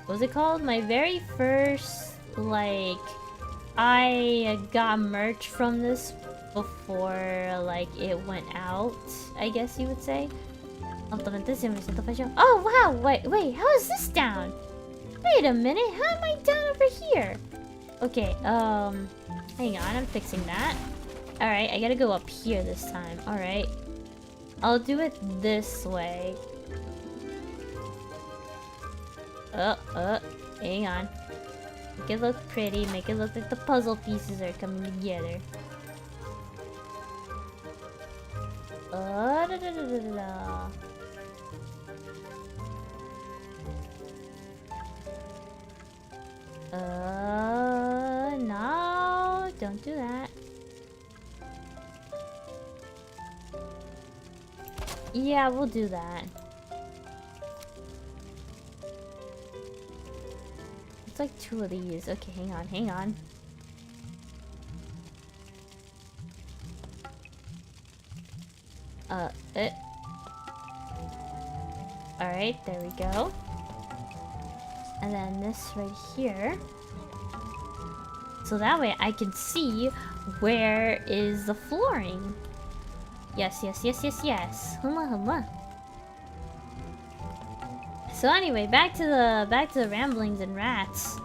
was it called? My very first like I got merch from this before like it went out, I guess you would say. Oh wow, wait, how is this down? Wait a minute, how am I down over here? Okay, hang on, I'm fixing that. Alright, I gotta go up here this time. Alright. I'll do it this way. Hang on. Make it look pretty, make it look like the puzzle pieces are coming together. No, don't do that. Yeah, we'll do that. It's like 2 of these. Okay, hang on. Alright, there we go. And then this right here. So that way I can see where is the flooring. Yes. Huma. So anyway, back to the ramblings and rats.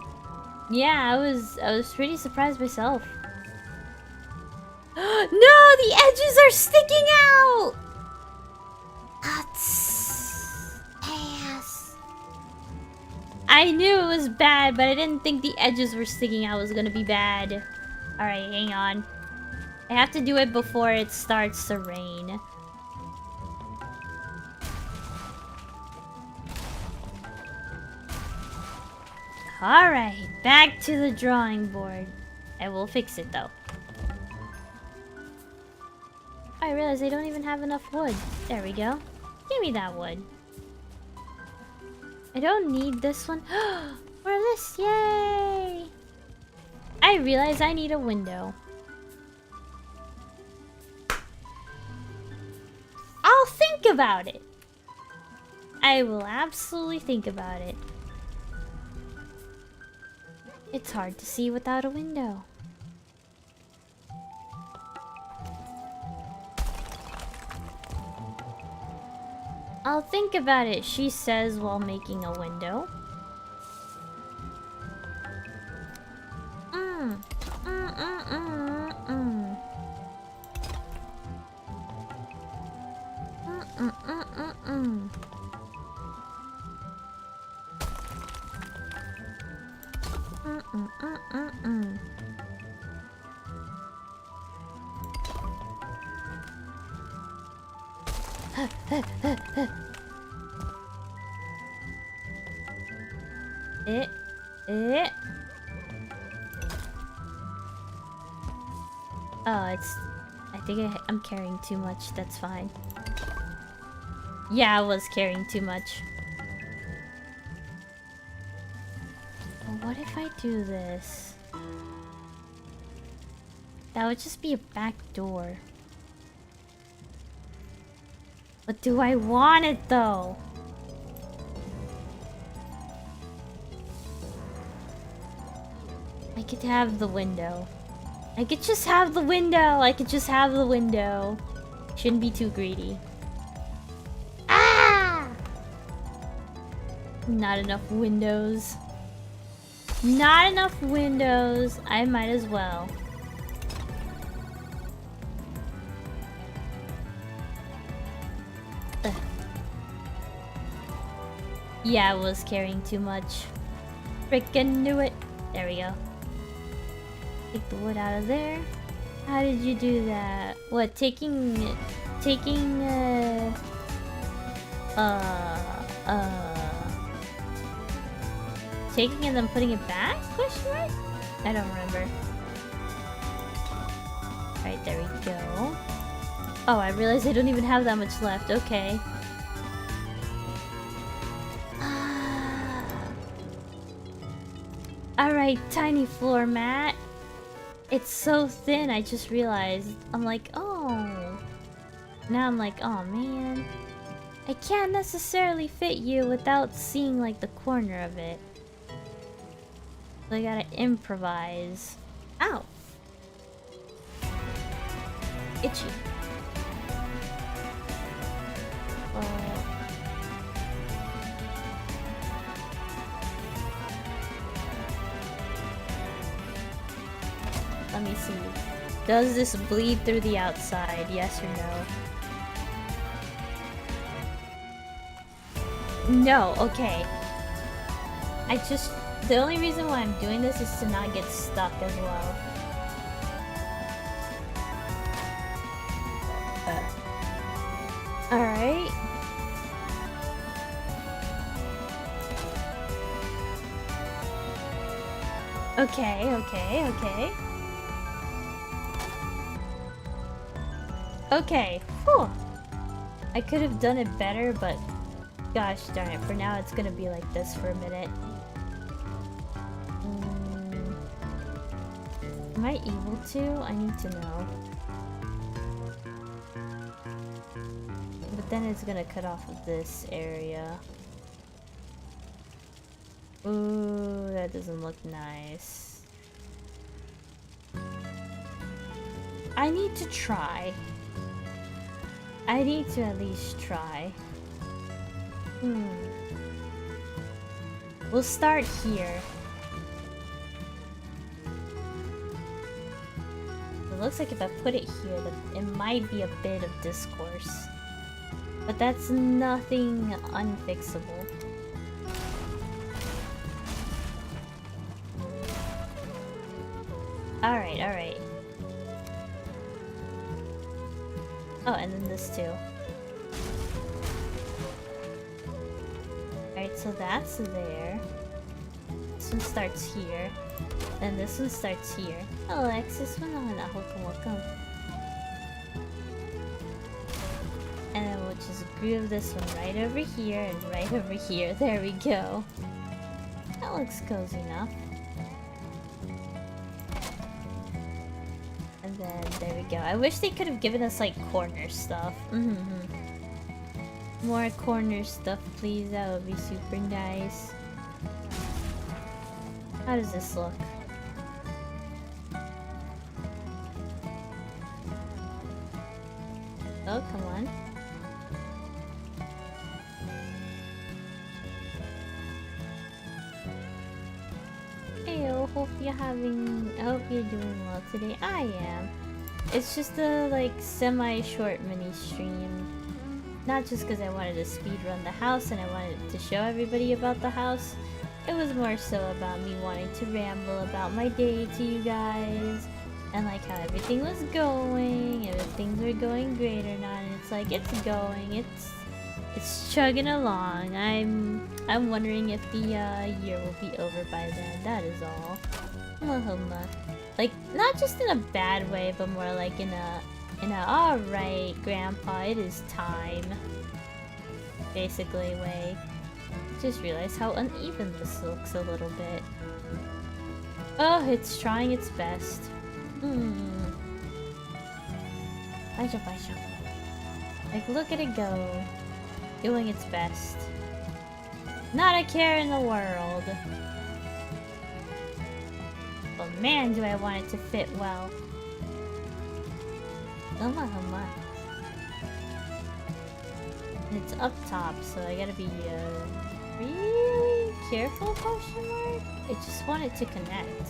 Yeah, I was pretty surprised myself. No, the edges are sticking out. Pass. I knew it was bad, but I didn't think the edges were sticking out was gonna be bad. All right, hang on. I have to do it before it starts to rain. Alright, back to the drawing board. I will fix it though. I realize I don't even have enough wood. There we go. Give me that wood. I don't need this one. For this, yay! I realize I need a window. I'll think about it. I will absolutely think about it. It's hard to see without a window. I'll think about it, she says while making a window. Oh, I think I'm carrying too much. That's fine. Yeah, I was carrying too much. But what if I do this? That would just be a back door. But do I want it though? I could have the window. I could just have the window. Shouldn't be too greedy. Ah! Not enough windows. Not enough windows. I might as well. Ugh. Yeah, I was carrying too much. Frickin' knew it. There we go. Take the wood out of there. How did you do that? What, taking and then putting it back? Question mark? I don't remember. Alright, there we go. Oh, I realized I don't even have that much left. Okay. Alright, tiny floor mat. It's so thin, I just realized. I'm like, oh. Now I'm like, oh man. I can't necessarily fit you without seeing like the corner of it. So I gotta improvise. Ow. Itchy. Let me see. Does this bleed through the outside? Yes or no? No, okay. The only reason why I'm doing this is to not get stuck as well. Alright. Okay. Okay, whew. I could have done it better, but gosh darn it, for now it's gonna be like this for a minute. Am I able to? I need to know. But then it's gonna cut off of this area. Ooh, that doesn't look nice. I need to try. I need to at least try. We'll start here. It looks like if I put it here, it might be a bit of discourse. But that's nothing unfixable. Alright. Oh, and then this too. Alright, so that's there. This one starts here. And this one starts here. Oh, Alexis, welcome. And then we'll just groove this one right over here and right over here. There we go. That looks cozy enough. And then there we go. I wish they could have given us like corner stuff. More corner stuff, please. That would be super nice. How does this look? Oh, come on. Heyo, I hope you're doing well today. I am. It's just a like semi-short mini stream. Not just because I wanted to speedrun the house and I wanted to show everybody about the house. It was more so about me wanting to ramble about my day to you guys. And like how everything was going, and if things were going great or not. And it's like, it's going, it's chugging along. I'm wondering if the year will be over by then. That is all. Like, not just in a bad way, but more like in a alright, Grandpa, it is time. Basically way. Just realized how uneven this looks a little bit. Oh, it's trying its best. Pasho. Like, look at it go. Doing its best. Not a care in the world. But man, do I want it to fit well. Huma. And it's up top, so I gotta be really careful, question mark? I just want it to connect.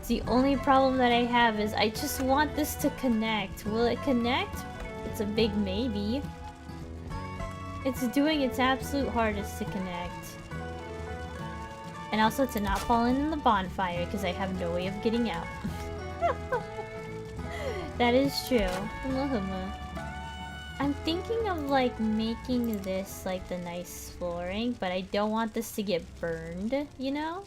The only problem that I have is I just want this to connect. Will it connect? It's a big maybe. It's doing its absolute hardest to connect. And also to not fall in the bonfire because I have no way of getting out. That is true. I'm thinking of like making this like the nice flooring, but I don't want this to get burned, you know?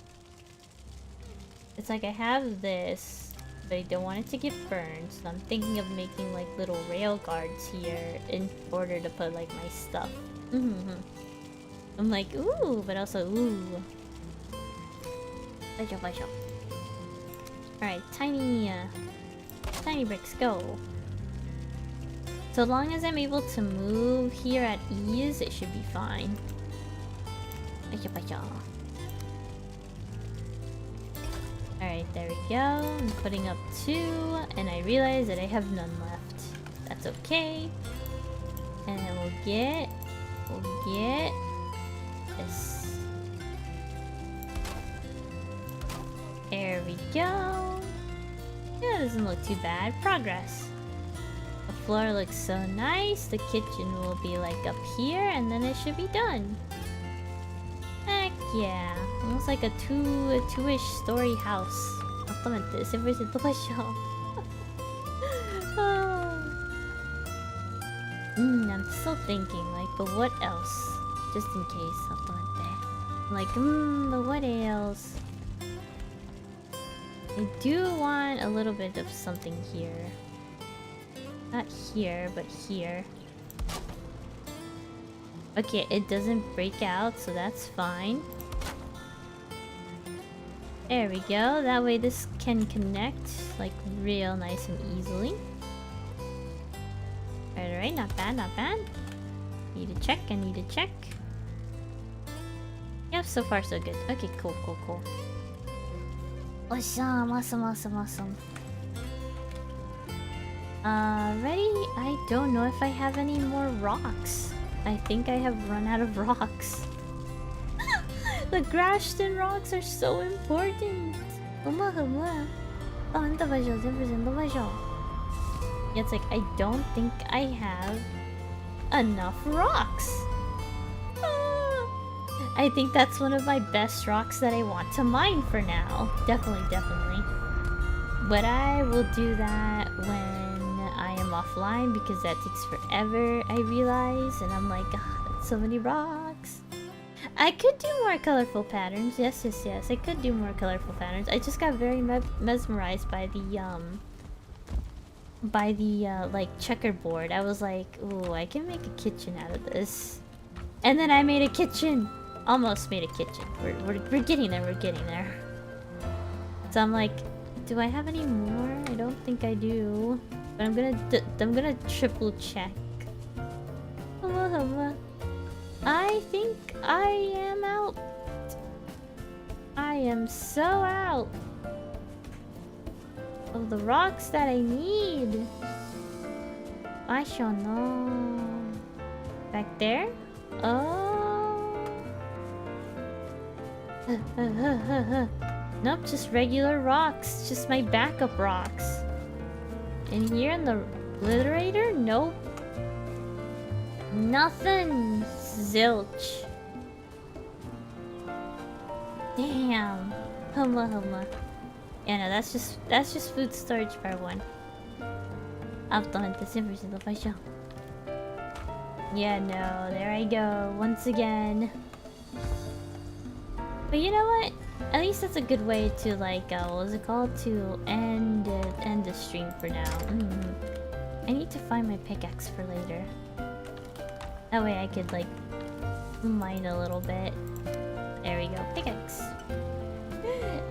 It's like I have this, but I don't want it to get burned, so I'm thinking of making like little rail guards here in order to put like my stuff. I'm like, ooh, but also ooh. Pasho. Alright, tiny bricks, go. So long as I'm able to move here at ease, it should be fine. Alright, Alright, there we go. I'm putting up 2, and I realize that I have none left. That's okay. And then we'll get this. There we go. Yeah, it doesn't look too bad. Progress. The floor looks so nice. The kitchen will be like up here, and then it should be done. Heck yeah. Almost like a two-ish story house. Sempre sinto paixão. I'm still thinking, like, but what else? Just in case. Like, but what else? I do want a little bit of something here. Not here, but here. Okay, it doesn't break out, so that's fine. There we go. That way this can connect, like, real nice and easily. Alright, not bad, not bad. Need to check, I need to check. Yep, so far so good. Okay, cool. Awesome. Ready? I don't know if I have any more rocks. I think I have run out of rocks. The Grashton rocks are so important. It's like I don't think I have enough rocks. I think that's one of my best rocks that I want to mine for now. Definitely. But I will do that when I am offline because that takes forever, I realize. And I'm like, that's so many rocks. I could do more colorful patterns. Yes. I could do more colorful patterns. I just got very mesmerized by the like checkerboard. I was like, ooh, I can make a kitchen out of this. And then I made a kitchen. Almost made a kitchen. We're getting there. So I'm like, do I have any more? I don't think I do. But I'm gonna triple check. I think I am out. I am so out of the rocks that I need. I shall know. Back there? Oh. Nope, just regular rocks. Just my backup rocks. And here in the obliterator? Nope. Nothing. Zilch. Damn. Humma. Yeah, no, that's just food storage part 1. Yeah, no, there I go once again. But you know what? At least that's a good way to, like, what was it called? To end the stream for now. I need to find my pickaxe for later. That way I could, like, mine a little bit. There we go, pickaxe.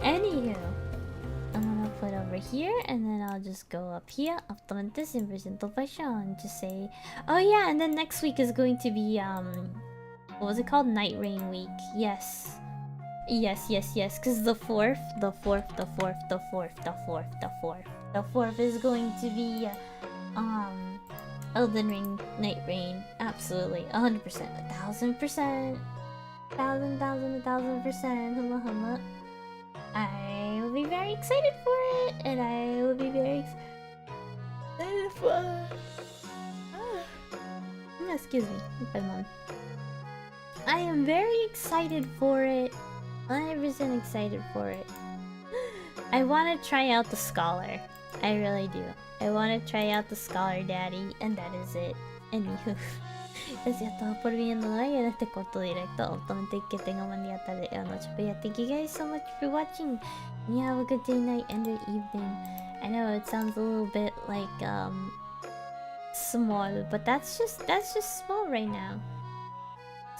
Anywho, I'm gonna put over here, and then I'll just go up here. And just say, oh yeah, and then next week is going to be what was it called? Night Rain week. Yes, because the fourth is going to be Elden Ring Night Rain. Absolutely, 100%, 1000%, 1000%. I will be very excited for it, and I will be very excited for excuse me, pardon. I am very excited for it. 100% excited for it. I want to try out the Scholar. I really do. I want to try out the Scholar, Daddy, and that is it. Anywho. Gracias a todos por viendo en este corto directo. Ultimately, que tengan buen día, tarde o noche. But yeah, thank you guys so much for watching. And you have a good day, night, and or evening. I know it sounds a little bit like small, but that's just small right now.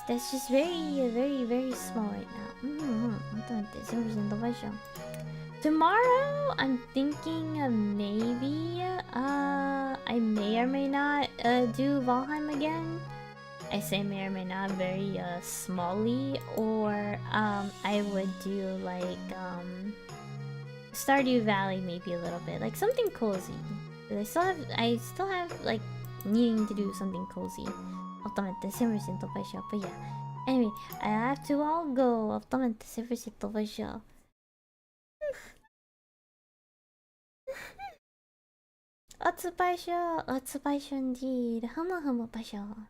That's just very small right now. Tomorrow, I'm thinking maybe I may or may not do Valheim again. I say may or may not, very smally, or I would do like Stardew Valley maybe a little bit, like something cozy. I still have like needing to do something cozy. Ultimate server sin to show, but yeah. Anyway, I have to all go. Ultimate server sin to show. Otsu Pasho indeed. Humu Pasho.